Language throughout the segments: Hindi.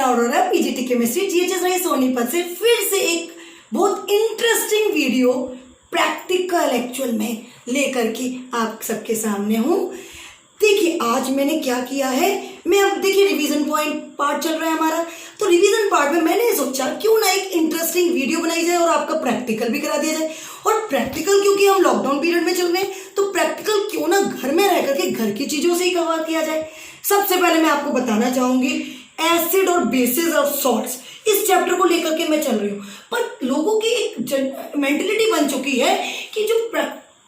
अर्चना अरोड़ा, पीजीटी केमिस्ट्री, जीएचएस रही सोनीपत से फिर से एक बहुत इंटरेस्टिंग वीडियो प्रैक्टिकल एक्चुअल में लेकर के आप सबके सामने हूँ। देखिए आज मैंने क्या किया है, मैं अब देखिए रिवीजन पॉइंट पार्ट चल रहा है हमारा, तो रिवीजन पार्ट में मैंने सोचा क्यों ना एक इंटरेस्टिंग वीडियो बनाई जाए और आपका प्रैक्टिकल भी करा दिया जाए। और प्रैक्टिकल क्योंकि हम लॉकडाउन पीरियड में चल रहे हैं, तो प्रैक्टिकल क्यों ना घर में रह करके घर की चीजों से ही कवर किया जाए। सबसे पहले मैं आपको बताना चाहूंगी एसिड और बेसिस और सॉल्ट्स, इस चैप्टर को लेकर के मैं चल रही हूँ। पर लोगों की एक मेंटेलिटी बन चुकी है कि जो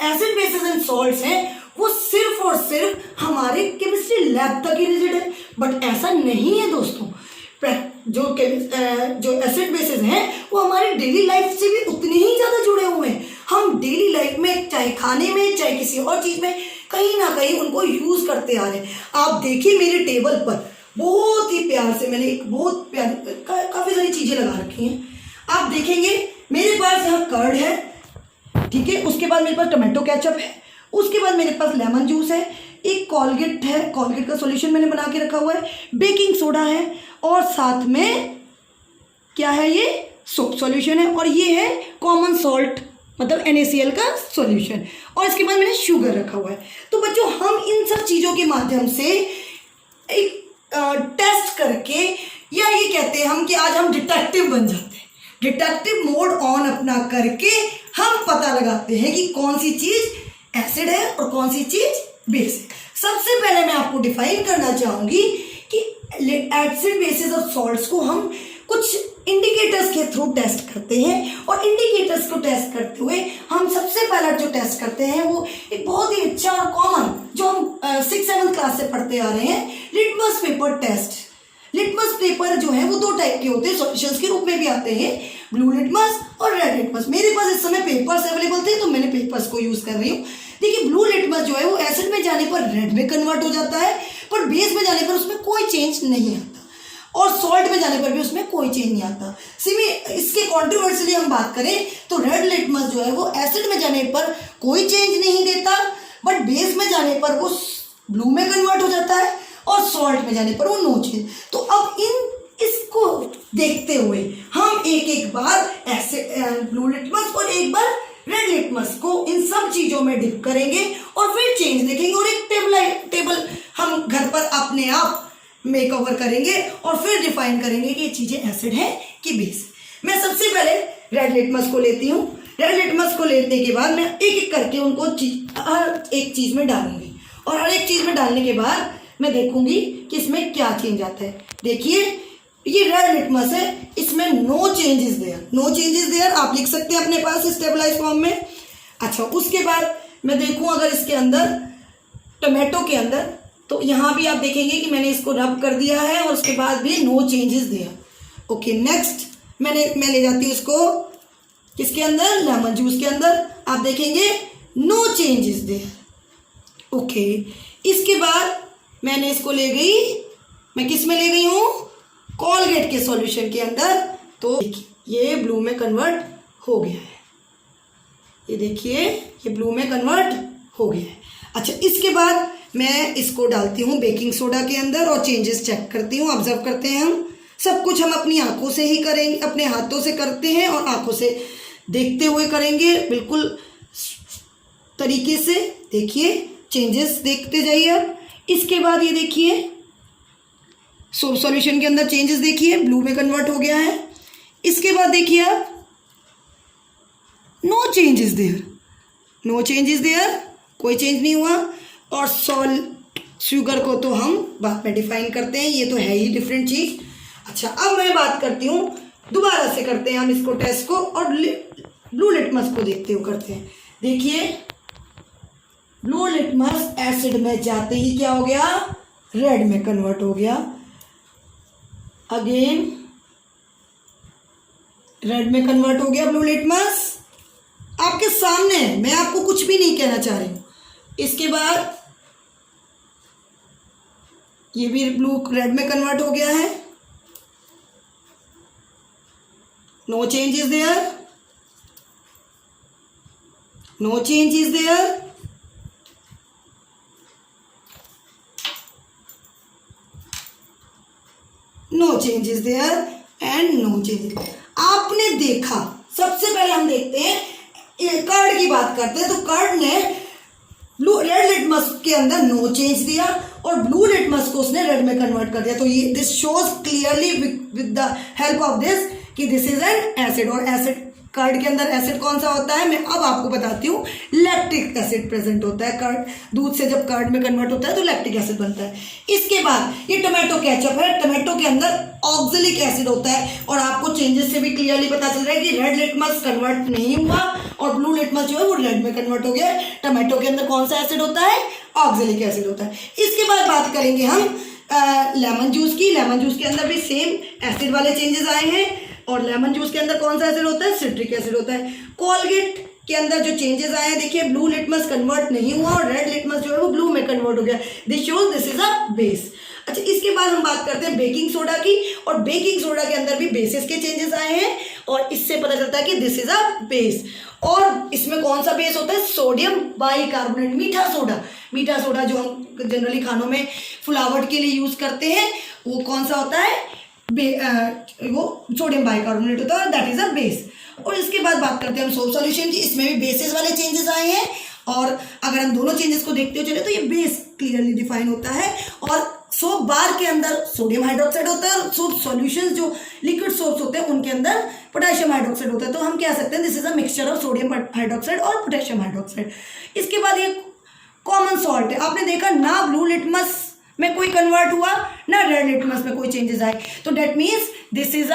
एसिड बेसिस एंड सॉल्ट्स हैं वो सिर्फ और सिर्फ हमारे केमिस्ट्री लैब तक ही रिलेटेड है, बट ऐसा नहीं है दोस्तों। जो एसिड बेसिस हैं वो हमारी डेली लाइफ से भी उतने ही ज़्यादा जुड़े हुए हैं। हम डेली लाइफ में चाहे खाने में चाहे किसी और चीज़ में कहीं ना कहीं उनको यूज़ करते आ रहे हैं। आप देखिए मेरे टेबल पर बहुत ही प्यार से मैंने एक बहुत प्यारी काफ़ी सारी चीज़ें लगा रखी हैं। आप देखेंगे मेरे पास यहाँ कर्ड है, ठीक है, उसके बाद मेरे पास टमाटो केचप है, उसके बाद मेरे पास लेमन जूस है, एक कोलगेट है, कोलगेट का सॉल्यूशन मैंने बना के रखा हुआ है, बेकिंग सोडा है और साथ में क्या है, ये सोप सॉल्यूशन है और ये है कॉमन सॉल्ट मतलब NaCl का सॉल्यूशन, और इसके बाद मैंने शुगर रखा हुआ है। तो बच्चों हम इन सब चीज़ों के माध्यम से एक टेस्ट करके, या ये कहते हैं हम कि आज हम डिटेक्टिव बन जाते हैं। डिटेक्टिव मोड ऑन अपना करके हम पता लगाते हैं कि कौन सी चीज़ एसिड है और कौन सी चीज़ बेस है। सबसे पहले मैं आपको डिफाइन करना चाहूँगी कि एसिड बेसिस और सॉल्ट्स को हम कुछ इंडिकेटर्स के थ्रू टेस्ट करते हैं, और इंडिकेटर्स को टेस्ट करते हुए हम सबसे पहला जो टेस्ट करते हैं वो एक बहुत ही अच्छा और कॉमन जो हम 6-7 क्लास से पढ़ते आ रहे हैं, litmus paper test. Litmus paper जो है वो दो टाइप के होते हैं, सॉल्यूशंस के रूप में भी आते हैं, ब्लू लिटमस और रेड लिटमस। मेरे पास इस समय पेपर्स अवेलेबल थे तो मैंने पेपर्स को यूज कर रही हूँ। देखिए ब्लू लिटमस जो है वो एसिड में जाने पर रेड में कन्वर्ट हो जाता है, पर बेस में जाने पर उसमें कोई चेंज नहीं आता, और सॉल्ट में जाने पर भी उसमें कोई चेंज नहीं आता। इसके कॉन्ट्रोवर्शियली हम बात करें तो रेड लिटमस जो है वो एसिड में जाने पर कोई चेंज नहीं देता, बट बेस में जाने पर वो ब्लू में कन्वर्ट हो जाता है और सॉल्ट में जाने पर वो नो चेंज। तो अब इसको देखते हुए हम एक बार ब्लू लिटमस और एक बार रेड लिटमस को इन सब चीजों में डिप करेंगे और फिर चेंज देखेंगे, और एक टेबल हम घर पर अपने आप मेकओवर करेंगे और फिर डिफाइन करेंगे कि ये चीजें एसिड है कि बेस। मैं सबसे पहले रेड लिटमस को लेती हूँ। रेड लिटमस को लेने के बाद मैं एक एक करके उनको हर एक चीज में डालूंगी, और हर एक चीज में डालने के बाद मैं देखूंगी कि इसमें क्या चेंज आता है। देखिए ये रेड लिटमस है, इसमें no changes there, no changes there आप लिख सकते हैं अपने पास स्टेबलाइज फॉर्म में। अच्छा उसके बाद मैं देखूं अगर इसके अंदर टमाटो के अंदर, तो यहाँ भी आप देखेंगे कि मैंने इसको रब कर दिया है और उसके बाद भी no changes there. Okay next मैं ले जाती हूँ इसको किसके अंदर, लेमन जूस के अंदर, आप देखेंगे नो चेंजेस देयर। ओके इसके बाद मैंने इसको ले गई, मैं किस में ले गई हूँ, कोलगेट के सॉल्यूशन के अंदर, तो ये ब्लू में कन्वर्ट हो गया है। ये देखिए ये ब्लू में कन्वर्ट हो गया है। अच्छा इसके बाद मैं इसको डालती हूँ बेकिंग सोडा के अंदर और चेंजेस चेक करती हूँ, ऑब्जर्व करते हैं। हम सब कुछ हम अपनी आंखों से ही करेंगे, अपने हाथों से करते हैं और आंखों से देखते हुए करेंगे बिल्कुल तरीके से। देखिए चेंजेस देखते जाइए आप। इसके बाद ये देखिए सोप सॉल्यूशन के अंदर चेंजेस देखिए, ब्लू में कन्वर्ट हो गया है। इसके बाद देखिए आप no changes there, no changes there, कोई चेंज नहीं हुआ। और शुगर को तो हम बाद में डिफाइन करते हैं, ये तो है ही डिफरेंट चीज। अच्छा अब मैं बात करती हूँ, दोबारा से करते हैं हम इसको टेस्ट को, और ब्लू लिटमस को देखते हुए करते हैं। देखिए ब्लू लिटमस एसिड में जाते ही क्या हो गया, रेड में कन्वर्ट हो गया। अगेन रेड में कन्वर्ट हो गया ब्लू लिटमस, आपके सामने, मैं आपको कुछ भी नहीं कहना चाह रही हूँ। इसके बाद ये भी ब्लू रेड में कन्वर्ट हो गया है, no change is there, no change is there. No changes there and no changes. आपने देखा, सबसे पहले हम देखते हैं, कर्ड की बात करते हैं, तो कर्ड ने रेड लिटमस के अंदर नो चेंज दिया और ब्लू लिटमस को उसने रेड में कन्वर्ट कर दिया। तो ये this shows clearly with the help of this कि दिस इज एन एसिड। और एसिड, कर्ड के अंदर एसिड कौन सा होता है, मैं अब आपको बताती हूँ। लैक्टिक एसिड प्रेजेंट होता है। कर्ड, दूध से जब कर्ड में कन्वर्ट होता है तो लैक्टिक एसिड बनता है। इसके बाद ये टोमेटो केचप है, टोमेटो के अंदर ऑक्जेलिक एसिड होता है। और आपको चेंजेस से भी क्लियरली पता चल रहा है कि रेड लिटमस कन्वर्ट नहीं हुआ और ब्लू लिटमस जो है वो रेड में कन्वर्ट हो गया। टोमेटो के अंदर कौन सा एसिड होता है, ऑक्जेलिक एसिड होता है। इसके बाद बात करेंगे हम लेमन जूस की। लेमन जूस के अंदर भी सेम एसिड वाले चेंजेस आए हैं। और लेमन जूस के अंदर कौन सा एसिड होता है, सिट्रिक एसिड होता है। कोलगेट के अंदर जो चेंजेस आए हैं, देखिए ब्लू लिटमस कन्वर्ट नहीं हुआ और रेड लिटमस जो है वो ब्लू में कन्वर्ट हो गया। This shows this is a base. अच्छा, इसके बाद हम बात करते हैं बेकिंग सोडा की। और बेकिंग सोडा के अंदर भी बेसिस के चेंजेस आए हैं और इससे पता चलता है कि दिस इज अ बेस। और इसमें कौन सा बेस होता है, सोडियम बाइकार्बोनेट, मीठा सोडा। मीठा सोडा जो हम जनरली खानों में फुलावट के लिए यूज करते हैं, वो कौन सा होता है, वो सोडियम बाइकार्बोनेट होता है, दैट इज अ बेस। और इसके बाद बात करते हैं हम सोप सॉल्यूशन की। इसमें भी बेसिस वाले चेंजेस आए हैं और अगर हम दोनों चेंजेस को देखते हुए चले तो ये बेस क्लियरली डिफाइन होता है। और सोप बार के अंदर सोडियम हाइड्रोक्साइड होता है और सोप सॉल्यूशंस जो लिक्विड सोप्स होते हैं उनके अंदर पोटेशियम हाइड्रोक्साइड होता है। तो हम कह सकते हैं this is a mixture of sodium hydroxide और पोटेशियम हाइड्रोक्साइड। इसके बाद ये कॉमन सॉल्ट है। आपने देखा ना ब्लू लिटमस में कोई कन्वर्ट हुआ ना रेड लिटमस में कोई चेंजेस आए, तो that means this is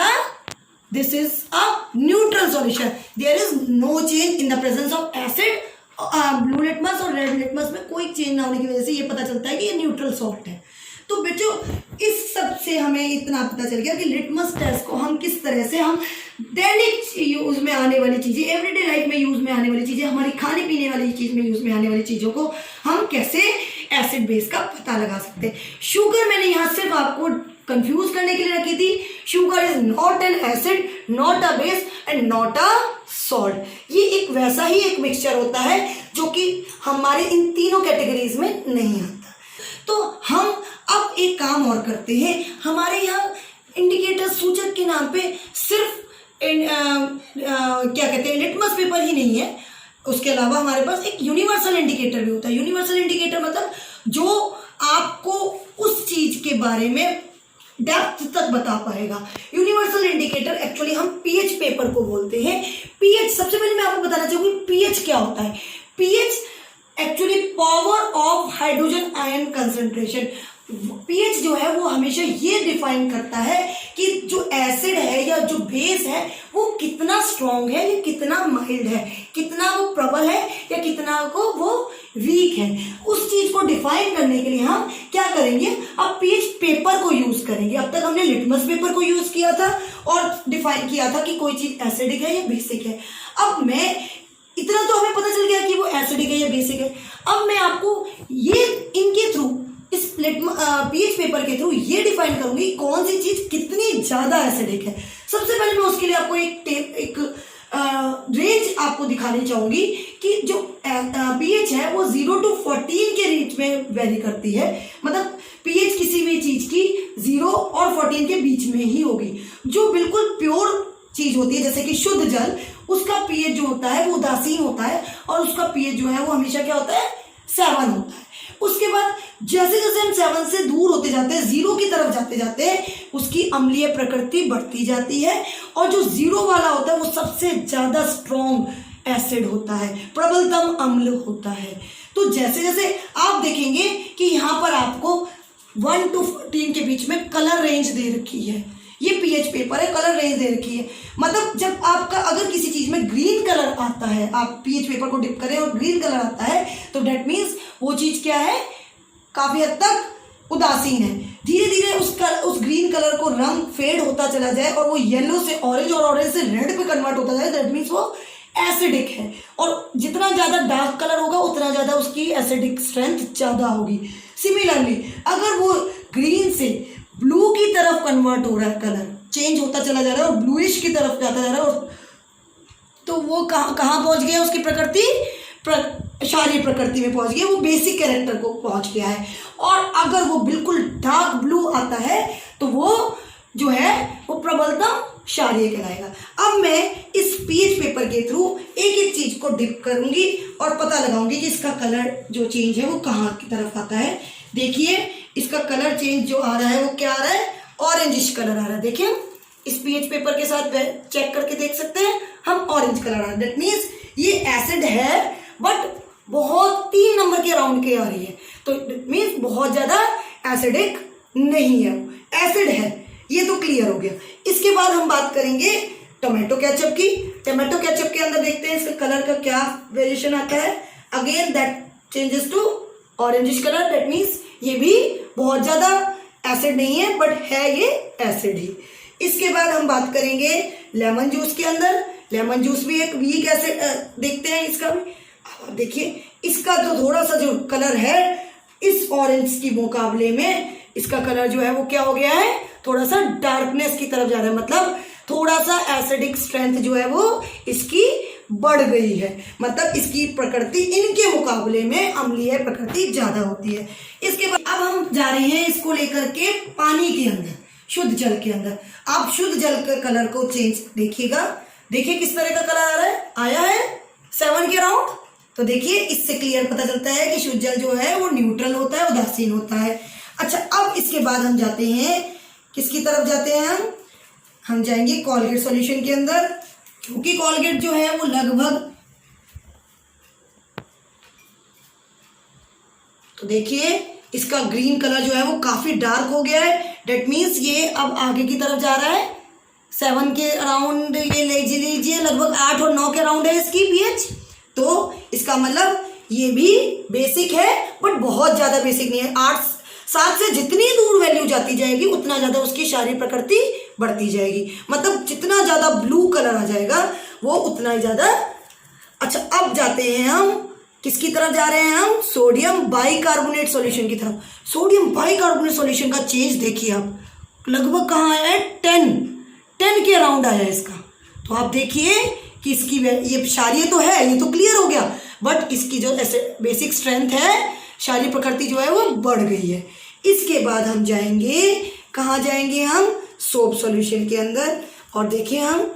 a neutral solution. There is no change in the presence of acid. Blue litmus और रेड लिटमस में कोई चेंज ना होने की वजह से ये पता चलता है कि ये न्यूट्रल सॉल्ट है। तो बच्चों, इस सब से हमें इतना पता चल गया कि लिटमस टेस्ट को हम किस तरह से हम दैनिक यूज में आने वाली चीजें, एवरीडे लाइफ में यूज में आने वाली चीजें, हमारी खाने पीने वाली चीज में यूज में आने वाली चीजों को हम कैसे एसिड बेस का पता लगा सकते हैं। शुगर मैंने यहाँ सिर्फ आपको कंफ्यूज करने के लिए रखी थी। Sugar is not an acid, not a base and not a salt. ये एक वैसा ही एक मिक्सचर होता है जो कि हमारे इन तीनों कैटेगरीज में नहीं आता। तो हम अब एक काम और करते हैं। हमारे यहाँ इंडिकेटर सूचक के नाम पे सिर्फ क्या कहते हैं, लिटमस पेपर ही नहीं है, उसके अलावा हमारे पास एक यूनिवर्सल इंडिकेटर भी होता है। यूनिवर्सल इंडिकेटर मतलब जो आपको उस चीज के बारे में डेप्थ तक बता पाएगा। यूनिवर्सल इंडिकेटर एक्चुअली हम पीएच पेपर को बोलते हैं। पीएच, सबसे पहले मैं आपको बताना चाहूंगी पीएच क्या होता है। PH actually power of hydrogen ion concentration. PH जो है वो हमेशा ये डिफाइन करता है कि जो एसिड है या जो बेस है वो कितना स्ट्रॉन्ग है या कितना माइल्ड है, कितना वो प्रबल है या कितना को वो वीक है। उस चीज को डिफाइन करने के लिए हम क्या करेंगे, अब पीएच पेपर को यूज करेंगे। अब तक हमने लिटमस पेपर को यूज किया था और डिफाइन किया था कि कोई चीज एसिडिक है या बेसिक है। अब मैं इतना तो हमें पता चल गया कि वो एसिडिक है या बेसिक है। अब मैं आपको ये इनके थ्रू, इस पीएच पेपर के थ्रू ये डिफाइन करूंगी कौन सी चीज कितनी ज्यादा एसिडिक है। सबसे पहले मैं उसके लिए आपको एक रेंज आपको दिखानी चाहूंगी कि जो पीएच है वो 0 to 14 के रेंज में वेरी करती है। मतलब पीएच किसी भी चीज की 0 और 14 के बीच में ही होगी। जो बिल्कुल प्योर चीज होती है जैसे कि शुद्ध जल, उसका पीएच जो होता है वो उदासीन होता है और उसका पीएच जो है वो हमेशा क्या होता है, 7 होता है। उसके बाद जैसे जैसे हम 7 से दूर होते जाते हैं, 0 की तरफ जाते जाते हैं, उसकी अम्लीय प्रकृति बढ़ती जाती है और जो 0 वाला होता है वो सबसे ज्यादा स्ट्रॉन्ग एसिड होता है, प्रबलतम अम्ल होता है। तो जैसे जैसे आप देखेंगे कि यहाँ पर आपको 1 to 14 के बीच में कलर रेंज दे रखी है। ये पीएच पेपर है, कलर रेंज दे रखी है। मतलब जब आपका अगर किसी चीज में ग्रीन कलर आता है, आप पीएच पेपर को डिप करें और ग्रीन कलर आता है, तो डेट मीन्स वो चीज क्या है, काफी हद तक उदासीन है। धीरे धीरे उस ग्रीन कलर को रंग फेड होता चला जाए और वो येलो से ऑरेंज और ऑरेंज से रेड पे कन्वर्ट होता जाए, दैट मीन्स वो एसिडिक है। और जितना ज्यादा डार्क कलर होगा उतना ज्यादा उसकी एसिडिक स्ट्रेंथ ज्यादा होगी। सिमिलरली अगर वो ग्रीन से ब्लू की तरफ कन्वर्ट हो रहा है, कलर चेंज होता चला जा रहा है और ब्लूइश की तरफ जाता जा रहा है, तो वो कहाँ पहुंच गया, उसकी प्रकृति क्षारीय प्रकृति में पहुंच गया, वो बेसिक कैरेक्टर को पहुंच गया है। और अगर वो बिल्कुल डार्क ब्लू आता है तो वो क्षारीय कहलाएगा। अब मैं इस पीएच पेपर के थ्रू एक एक चीज को डिप करूंगी और पता लगाऊंगी कि इसका कलर जो चेंज है वो कहाँ की तरफ आता है। देखिए इसका कलर चेंज जो आ रहा है वो क्या आ रहा है, ऑरेंजिश कलर आ रहा है। देखिए इस पीएच पेपर के साथ चेक करके देख सकते हैं हम, ऑरेंज कलर आ रहा है। दैट मीन्स ये एसिड है बट बहुत 3 नंबर के राउंड के आ रही है, तो मीन्स बहुत ज्यादा एसिडिक नहीं है, एसिड है, ये तो क्लियर हो गया। इसके बाद हम बात करेंगे टोमेटो केचप की। टोमेटो केचप के अंदर देखते हैं इसका कलर का क्या वेरिएशन आता है। Again that changes to orangish colour, that means ये भी बहुत ज्यादा एसिड नहीं है बट है ये एसिड ही। इसके बाद हम बात करेंगे लेमन जूस के अंदर। लेमन जूस भी एक वीक एसिड देखते हैं इसका भी। अब देखिए इसका तो थोड़ा सा जो कलर है इस ऑरेंज की मुकाबले में इसका कलर जो है वो क्या हो गया है, थोड़ा सा डार्कनेस की तरफ जा रहा है, मतलब थोड़ा सा एसिडिक स्ट्रेंथ जो है वो इसकी बढ़ गई है, मतलब इसकी प्रकृति इनके मुकाबले में अम्लीय प्रकृति ज्यादा होती है। इसके बाद अब हम जा रहे हैं इसको लेकर के पानी के अंदर, शुद्ध जल के अंदर। आप शुद्ध जल के कलर को चेंज देखिएगा, देखिए किस तरह का कलर आ रहा है, आया है 7 के राउंड। तो देखिए इससे क्लियर पता चलता है कि शुद्ध जल जो है वो न्यूट्रल होता है, उदासीन होता है। अच्छा अब इसके बाद हम जाते हैं किसकी तरफ जाते हैं, हम जाएंगे कोलगेट सॉल्यूशन के अंदर, क्योंकि कोलगेट जो है वो लगभग, तो देखिए इसका ग्रीन कलर जो है वो काफी डार्क हो गया है। डेट मीन्स ये अब आगे की तरफ जा रहा है 7 के राउंड, ये लीजिए लगभग 8 और 9 के राउंड है इसकी पीएच। तो इसका मतलब ये भी बेसिक है बट बहुत ज्यादा बेसिक नहीं है। 8-7 से जितनी दूर वैल्यू जाती जाएगी उतना ज्यादा उसकी शारीरिक प्रकृति बढ़ती जाएगी, मतलब जितना ज्यादा ब्लू कलर आ जाएगा वो उतना ही ज्यादा। अच्छा अब जाते हैं हम किसकी तरफ जा रहे हैं, हम सोडियम बाइकार्बोनेट सॉल्यूशन की तरफ। सोडियम बाइकार्बोनेट सॉल्यूशन का चेंज देखिए आप, लगभग कहाँ आया है 10 के राउंड आया है इसका। तो आप देखिए कि इसकी ये क्षारीय तो है, ये तो क्लियर हो गया, बट इसकी जो ऐसे बेसिक स्ट्रेंथ है, क्षारीय प्रकृति जो है वो बढ़ गई है। इसके बाद हम जाएंगे, कहाँ जाएंगे हम, सोप सॉल्यूशन के अंदर, और देखिए हम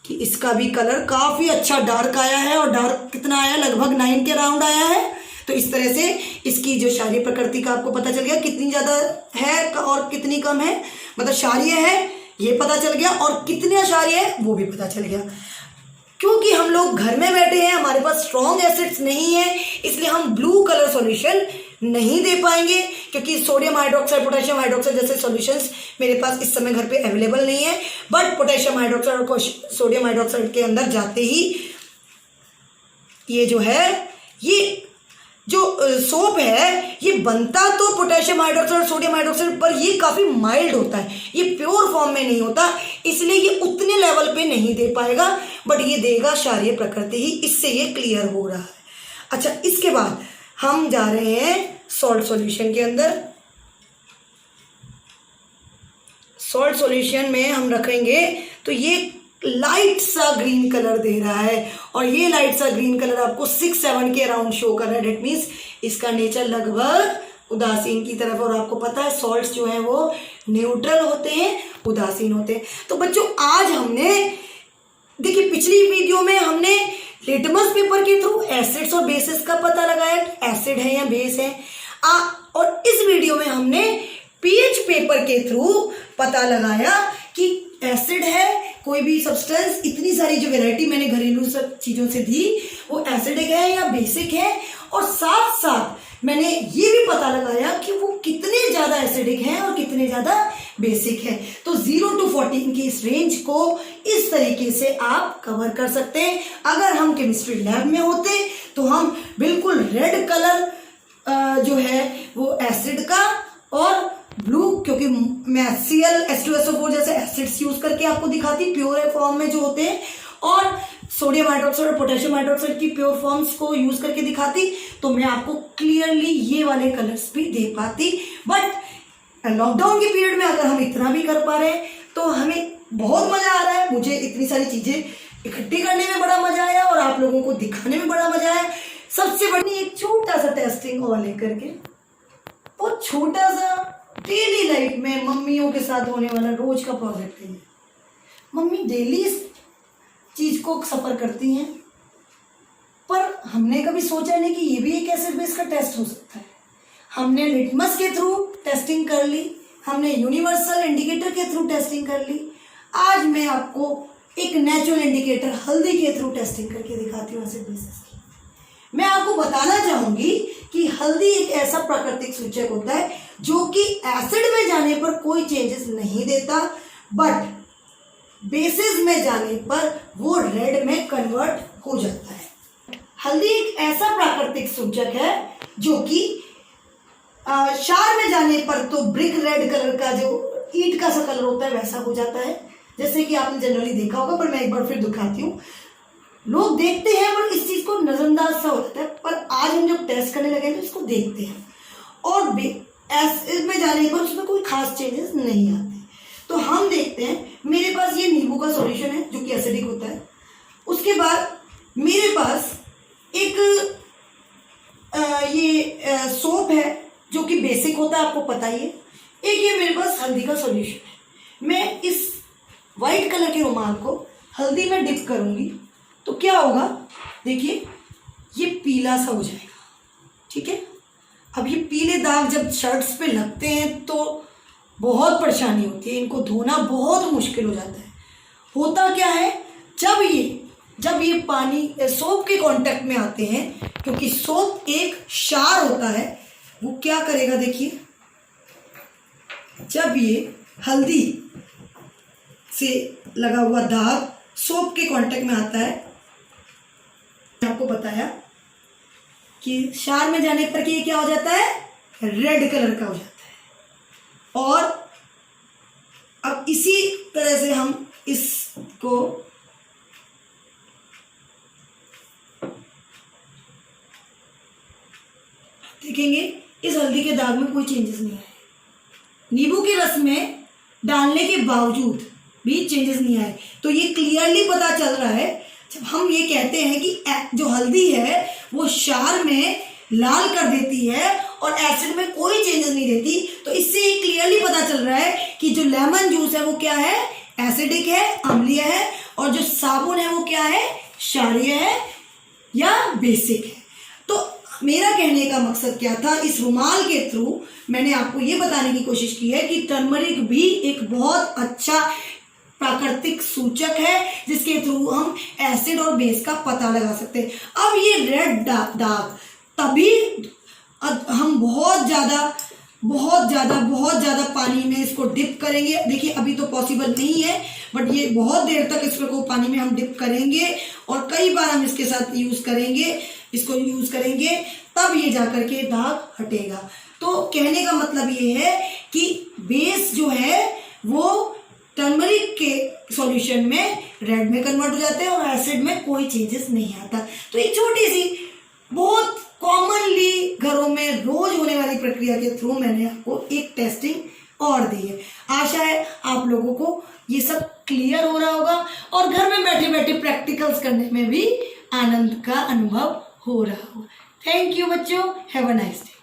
कि इसका भी कलर काफी अच्छा डार्क आया है, और डार्क कितना आया, लगभग 9 के राउंड आया है। तो इस तरह से इसकी जो क्षारीय प्रकृति का आपको पता चल गया कितनी ज्यादा है और कितनी कम है, मतलब क्षारीय है ये पता चल गया और कितने क्षारीय है वो भी पता चल गया। क्योंकि हम लोग घर में बैठे हैं, हमारे पास स्ट्रॉन्ग एसिड्स नहीं है, इसलिए हम ब्लू कलर सॉल्यूशन नहीं दे पाएंगे, क्योंकि सोडियम हाइड्रोक्साइड, पोटेशियम हाइड्रोक्साइड जैसे सॉल्यूशंस मेरे पास इस समय घर पे अवेलेबल नहीं है। बट पोटेशियम हाइड्रोक्साइड और सोडियम हाइड्रोक्साइड के अंदर जाते ही ये जो है, ये जो सोप है ये बनता तो पोटेशियम हाइड्रोक्साइड और सोडियम हाइड्रोक्साइड पर ये काफी माइल्ड होता है, ये प्योर फॉर्म में नहीं होता, इसलिए ये उतने लेवल पे नहीं दे पाएगा, बट ये देगा क्षारीय प्रकृति ही, इससे ये क्लियर हो रहा है। अच्छा इसके बाद हम जा रहे हैं सॉल्ट सॉल्यूशन के अंदर। सॉल्ट सॉल्यूशन में हम रखेंगे तो ये लाइट सा ग्रीन कलर दे रहा है, और ये लाइट सा ग्रीन कलर आपको 6-7 के अराउंड शो कर रहा है। डेट मीन्स इसका नेचर लगभग उदासीन की तरफ, और आपको पता है सॉल्ट्स जो है वो न्यूट्रल होते हैं, उदासीन होते हैं। तो बच्चों आज हमने देखिए पिछली वीडियो में हमने लिटमस पेपर के थ्रू एसिड्स और बेसिस का पता लगाया, एसिड है या बेस है, और इस वीडियो में हमने पीएच पेपर के थ्रू पता लगाया कि एसिड है कोई भी सब्सटेंस, इतनी सारी जो वैरायटी मैंने घरेलू सब चीजों से दी वो एसिडिक है या बेसिक है, और साथ साथ मैंने ये भी पता लगाया कि वो कितने ज्यादा एसिडिक है और कितने ज्यादा बेसिक है। तो 0 to 14 की इस रेंज को इस तरीके से आप कवर कर सकते हैं। अगर हम केमिस्ट्री लैब में होते तो हम बिल्कुल रेड कलर जो है वो एसिड का, और ब्लू क्योंकि मैं Cl H2SO4 जैसे एसिड्स यूज करके आपको दिखाती प्योर फॉर्म में जो होते हैं, और सोडियम हाइड्रोक्साइड और पोटेशियम हाइड्रोक्साइड की प्योर फॉर्म्स को यूज करके दिखाती, तो मैं आपको क्लियरली ये वाले कलर्स भी दे पाती। बट लॉकडाउन के पीरियड में अगर हम इतना भी कर पा रहे हैं तो हमें बहुत मजा आ रहा है। मुझे इतनी सारी चीजें इकट्ठी करने में बड़ा मजा आया और आप लोगों को दिखाने में बड़ा मजा आया। सबसे बड़ी एक छोटा सा टेस्टिंग और लेकर के, बहुत छोटा सा डेली लाइफ में मम्मियों के साथ होने वाला रोज का प्रोजेक्ट है। मम्मी डेली इस चीज को सफर करती हैं, पर हमने कभी सोचा नहीं कि ये भी एक एसिड बेस का टेस्ट हो सकता है। हमने लिटमस के थ्रू टेस्टिंग कर ली, हमने यूनिवर्सल इंडिकेटर के थ्रू टेस्टिंग कर ली। आज मैं आपको एक नेचुरल इंडिकेटर हल्दी के थ्रू टेस्टिंग करके दिखाती हूँ एसिड बेसिस की। मैं आपको बताना चाहूंगी कि हल्दी एक ऐसा प्राकृतिक सूचक होता है जो कि एसिड में जाने पर कोई चेंजेस नहीं देता, बट बेसिस में जाने पर वो रेड में कन्वर्ट हो जाता है। हल्दी एक ऐसा प्राकृतिक सूचक है जो कि क्षार में जाने पर तो ब्रिक रेड कलर का जो ईंट का सा कलर होता है वैसा हो जाता है, जैसे कि आपने जनरली देखा होगा, पर मैं एक बार फिर दिखाती हूँ। लोग देखते हैं पर इस चीज को नजरअंदाज सा हो जाता है, पर आज हम जब टेस्ट करने लगे तो इसको देखते हैं और एसिड में जाने पर उसमें कोई खास चेंजेस नहीं आते। तो हम देखते हैं, मेरे पास ये नींबू का सॉल्यूशन है जो कि एसिडिक होता है। उसके बाद मेरे पास एक ये सोप है जो कि बेसिक होता है, आपको पता ही है। एक ये मेरे पास हल्दी का सॉल्यूशन है। मैं इस वाइट कलर के रुमाल को हल्दी में डिप करूंगी तो क्या होगा, देखिए ये पीला सा हो जाएगा, ठीक है। अब ये पीले दाग जब शर्ट्स पे लगते हैं तो बहुत परेशानी होती है, इनको धोना बहुत मुश्किल हो जाता है। होता क्या है, जब ये पानी सोप के कांटेक्ट में आते हैं, क्योंकि सोप एक क्षार होता है, वो क्या करेगा, देखिए जब ये हल्दी से लगा हुआ दाग सोप के कांटेक्ट में आता है, आपको बताया कि क्षार में जाने पर ये क्या हो जाता है, रेड कलर का हो जाता है। और अब इसी तरह से हम इसको देखेंगे, इस हल्दी के दाग में कोई चेंजेस नहीं आए। नींबू के रस में डालने के बावजूद भी चेंजेस नहीं आए। तो ये क्लियरली पता चल रहा है, जब हम ये कहते हैं कि जो हल्दी है वो क्षार में लाल कर देती है और एसिड में कोई चेंजेस नहीं देती, तो इससे ये क्लियरली पता चल रहा है कि जो लेमन जूस है वो क्या है, एसिडिक है, अम्लीय है, और जो साबुन है वो क्या है, क्षारीय है या बेसिक है। तो मेरा कहने का मकसद क्या था, इस रुमाल के थ्रू मैंने आपको ये बताने की कोशिश की है कि टर्मरिक भी एक बहुत अच्छा प्राकृतिक सूचक है जिसके थ्रू हम एसिड और बेस का पता लगा सकते हैं। अब ये रेड दाग तभी हम बहुत ज़्यादा पानी में इसको डिप करेंगे। देखिए अभी तो पॉसिबल नहीं है, बट ये बहुत देर तक इसको पानी में हम डिप करेंगे और कई बार हम इसके साथ इसको यूज करेंगे, तब ये जाकर के दाग हटेगा। तो कहने का मतलब ये है कि बेस जो है वो टर्मरिक के सॉल्यूशन में रेड में कन्वर्ट हो जाते हैं और एसिड में कोई चेंजेस नहीं आता। तो एक छोटी सी बहुत कॉमनली घरों में रोज होने वाली प्रक्रिया के थ्रू मैंने आपको एक टेस्टिंग और दी है। आशा है आप लोगों को ये सब क्लियर हो रहा होगा और घर में बैठे बैठे प्रैक्टिकल्स करने में भी आनंद का अनुभव हो रहा होगा। थैंक यू बच्चों, हैव अ नाइस डे।